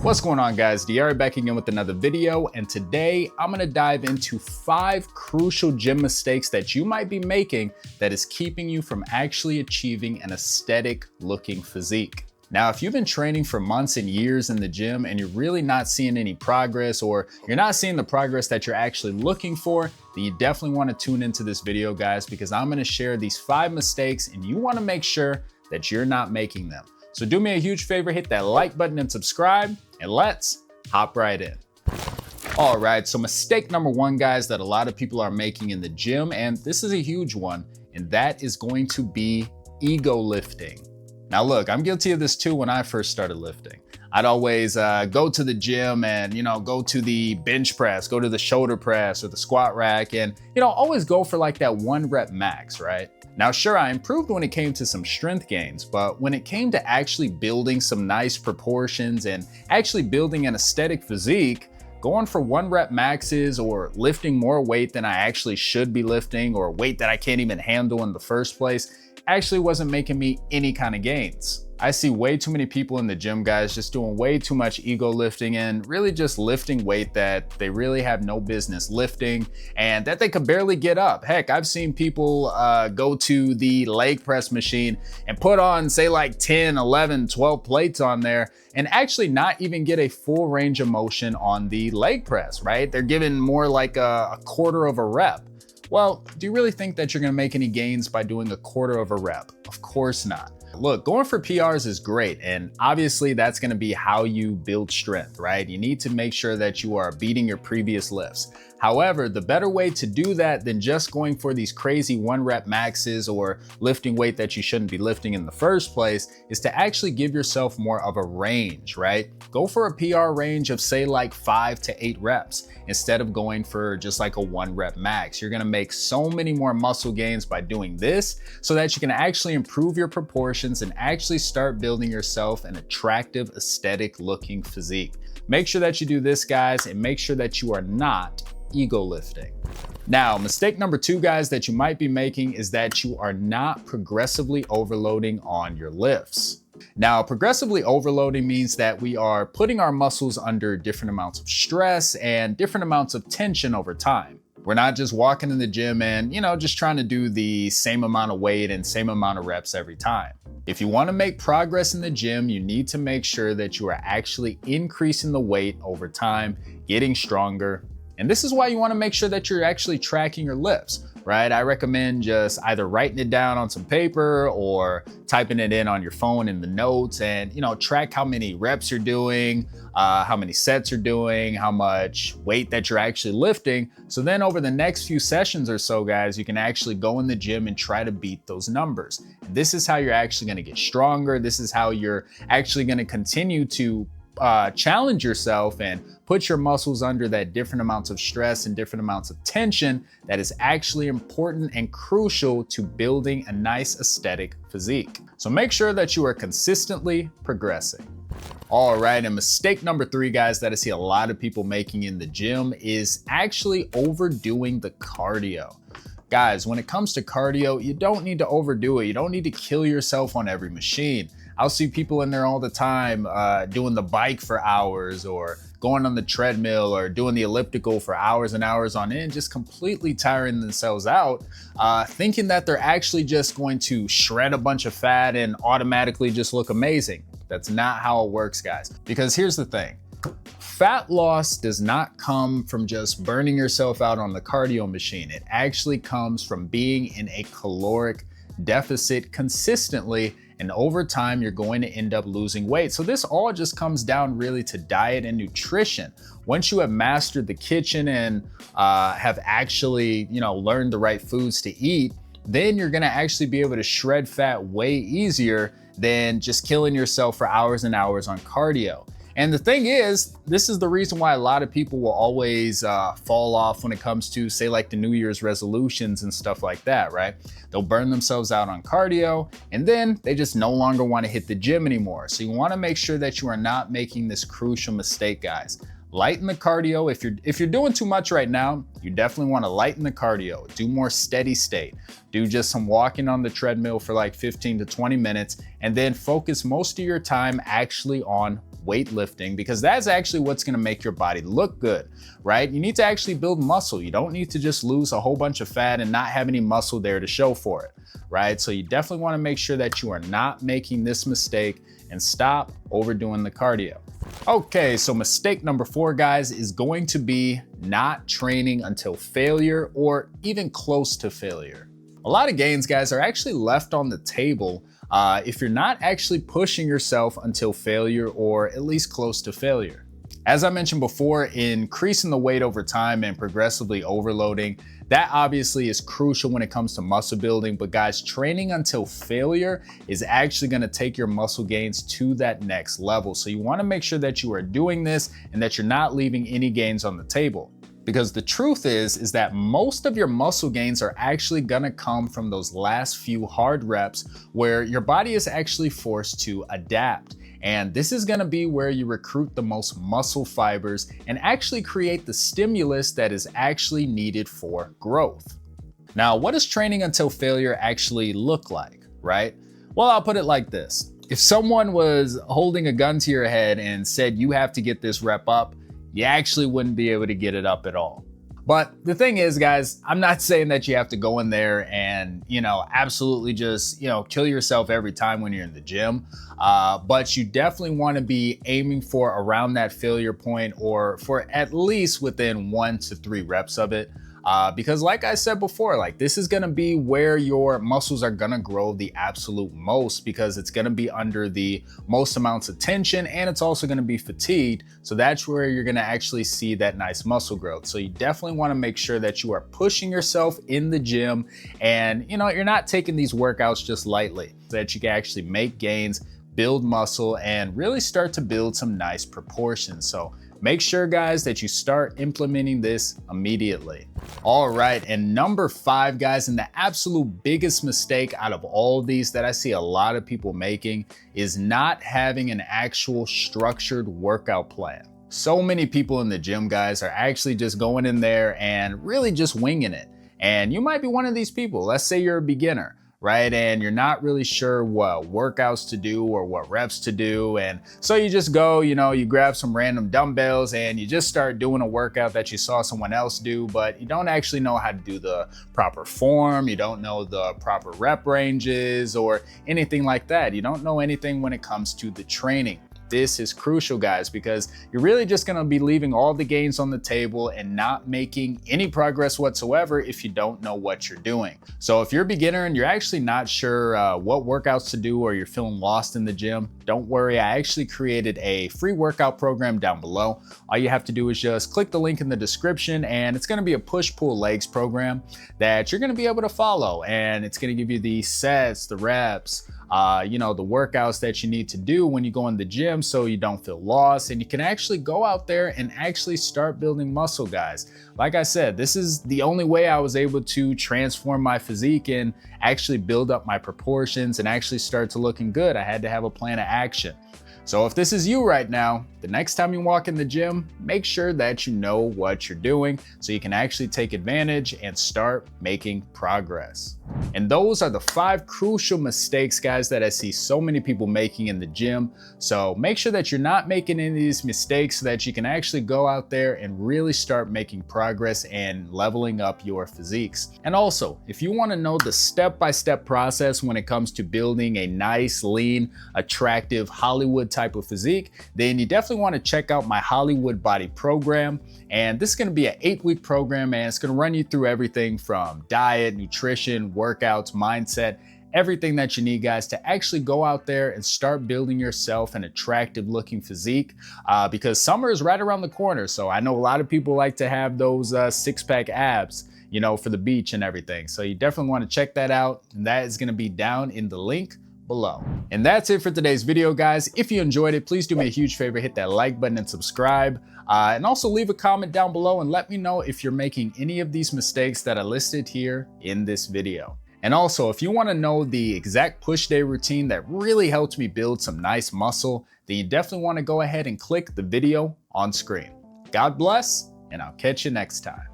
What's going on, guys? DR back again with another video, and today I'm going to dive into 5 crucial gym mistakes that you might be making that is keeping you from actually achieving an aesthetic looking physique. Now, if you've been training for months and years in the gym and you're really not seeing any progress, or you're not seeing the progress that you're actually looking for, then you definitely want to tune into this video, guys, because I'm going to share these 5 mistakes and you want to make sure that you're not making them. So do me a huge favor, hit that like button and subscribe, and let's hop right in. All right, so mistake number 1, guys, that a lot of people are making in the gym, and this is a huge one, and that is going to be ego lifting. Now look, I'm guilty of this too when I first started lifting. I'd always go to the gym and, go to the bench press, go to the shoulder press or the squat rack, and, always go for like that 1 rep max, right? Now, sure, I improved when it came to some strength gains, but when it came to actually building some nice proportions and actually building an aesthetic physique, going for 1 rep maxes or lifting more weight than I actually should be lifting, or weight that I can't even handle in the first place, actually wasn't making me any kind of gains. I see way too many people in the gym, guys, just doing way too much ego lifting and really just lifting weight that they really have no business lifting and that they could barely get up. Heck, I've seen people go to the leg press machine and put on, say, like 10, 11, 12 plates on there and actually not even get a full range of motion on the leg press, right? They're giving more like a quarter of a rep. Well, do you really think that you're gonna make any gains by doing a quarter of a rep? Of course not. Look, going for PRs is great, and obviously that's gonna be how you build strength, right? You need to make sure that you are beating your previous lifts. However, the better way to do that than just going for these crazy 1 rep maxes or lifting weight that you shouldn't be lifting in the first place is to actually give yourself more of a range, right? Go for a PR range of, say, like 5 to 8 reps instead of going for just like a 1 rep max. You're gonna make so many more muscle gains by doing this so that you can actually improve your proportions and actually start building yourself an attractive, aesthetic looking physique. Make sure that you do this, guys, and make sure that you are not ego lifting. Now, mistake number 2, guys, that you might be making is that you are not progressively overloading on your lifts. Now, progressively overloading means that we are putting our muscles under different amounts of stress and different amounts of tension over time. We're not just walking in the gym and, just trying to do the same amount of weight and same amount of reps every time. If you want to make progress in the gym, you need to make sure that you are actually increasing the weight over time, getting stronger. And this is why you want to make sure that you're actually tracking your lifts, right? I recommend just either writing it down on some paper or typing it in on your phone in the notes and, track how many reps you're doing, how many sets you're doing, how much weight that you're actually lifting. So then over the next few sessions or so, guys, you can actually go in the gym and try to beat those numbers. And this is how you're actually going to get stronger. This is how you're actually going to continue to challenge yourself and put your muscles under that different amounts of stress and different amounts of tension that is actually important and crucial to building a nice aesthetic physique. So make sure that you are consistently progressing. All right, and mistake number 3, guys, that I see a lot of people making in the gym is actually overdoing the cardio. Guys, when it comes to cardio, you don't need to overdo it. You don't need to kill yourself on every machine. I'll see people in there all the time doing the bike for hours or going on the treadmill or doing the elliptical for hours and hours on end, just completely tiring themselves out, thinking that they're actually just going to shred a bunch of fat and automatically just look amazing. That's not how it works, guys. Because here's the thing. Fat loss does not come from just burning yourself out on the cardio machine. It actually comes from being in a caloric deficit consistently, and over time you're going to end up losing weight. So this all just comes down really to diet and nutrition. Once you have mastered the kitchen and have actually learned the right foods to eat, then you're going to actually be able to shred fat way easier than just killing yourself for hours and hours on cardio. And the thing is, this is the reason why a lot of people will always fall off when it comes to, say, like the New Year's resolutions and stuff like that, right? They'll burn themselves out on cardio and then they just no longer want to hit the gym anymore. So you want to make sure that you are not making this crucial mistake, guys. lighten the cardio. If you're doing too much right now, you definitely want to lighten the cardio. Do more steady state. Do just some walking on the treadmill for like 15 to 20 minutes, and then focus most of your time actually on weightlifting, because that's actually what's going to make your body look good, right? You need to actually build muscle. You don't need to just lose a whole bunch of fat and not have any muscle there to show for it, right? So you definitely want to make sure that you are not making this mistake and stop overdoing the cardio. Okay, so mistake number 4, guys, is going to be not training until failure or even close to failure. A lot of gains, guys, are actually left on the table if you're not actually pushing yourself until failure or at least close to failure. As I mentioned before, increasing the weight over time and progressively overloading, that obviously is crucial when it comes to muscle building. But guys, training until failure is actually going to take your muscle gains to that next level. So you want to make sure that you are doing this and that you're not leaving any gains on the table. Because the truth is that most of your muscle gains are actually gonna come from those last few hard reps where your body is actually forced to adapt. And this is gonna be where you recruit the most muscle fibers and actually create the stimulus that is actually needed for growth. Now, what does training until failure actually look like, right? Well, I'll put it like this. If someone was holding a gun to your head and said you have to get this rep up, you actually wouldn't be able to get it up at all. But the thing is, guys, I'm not saying that you have to go in there and, absolutely just, kill yourself every time when you're in the gym. But you definitely want to be aiming for around that failure point or for at least within 1 to 3 reps of it. Because like I said before, this is going to be where your muscles are going to grow the absolute most, because it's going to be under the most amounts of tension and it's also going to be fatigued. So that's where you're going to actually see that nice muscle growth. So you definitely want to make sure that you are pushing yourself in the gym and, you're not taking these workouts just lightly, so that you can actually make gains, build muscle, and really start to build some nice proportions. So make sure, guys, that you start implementing this immediately. All right, and number 5, guys, and the absolute biggest mistake out of all of these that I see a lot of people making is not having an actual structured workout plan. So many people in the gym, guys, are actually just going in there and really just winging it. And you might be one of these people. Let's say you're a beginner, right? And you're not really sure what workouts to do or what reps to do. And so you just go, you grab some random dumbbells and you just start doing a workout that you saw someone else do, but you don't actually know how to do the proper form. You don't know the proper rep ranges or anything like that. You don't know anything when it comes to the training. This is crucial, guys, because you're really just going to be leaving all the gains on the table and not making any progress whatsoever if you don't know what you're doing. So if you're a beginner and you're actually not sure what workouts to do, or you're feeling lost in the gym, don't worry. I actually created a free workout program down below. All you have to do is just click the link in the description, and it's going to be a push-pull legs program that you're going to be able to follow. And it's going to give you the sets, the reps, the workouts that you need to do when you go in the gym, so you don't feel lost and you can actually go out there and actually start building muscle, guys. Like I said, this is the only way I was able to transform my physique and actually build up my proportions and actually start to looking good. I had to have a plan of action. So if this is you right now, the next time you walk in the gym, make sure that you know what you're doing so you can actually take advantage and start making progress. And those are the 5 crucial mistakes, guys, that I see so many people making in the gym. So make sure that you're not making any of these mistakes so that you can actually go out there and really start making progress and leveling up your physiques. And also, if you want to know the step-by-step process when it comes to building a nice, lean, attractive Hollywood type of physique, then you definitely want to check out my Hollywood Body program. And this is going to be an 8-week program, and it's going to run you through everything from diet, nutrition, workouts, mindset, everything that you need, guys, to actually go out there and start building yourself an attractive looking physique, because summer is right around the corner. So I know a lot of people like to have those 6-pack abs, for the beach and everything. So you definitely want to check that out, and that is going to be down in the link below. And that's it for today's video, guys. If you enjoyed it, please do me a huge favor, hit that like button and subscribe, and also leave a comment down below and let me know if you're making any of these mistakes that I listed here in this video. And also, if you want to know the exact push day routine that really helped me build some nice muscle, then you definitely want to go ahead and click the video on screen. God bless, and I'll catch you next time.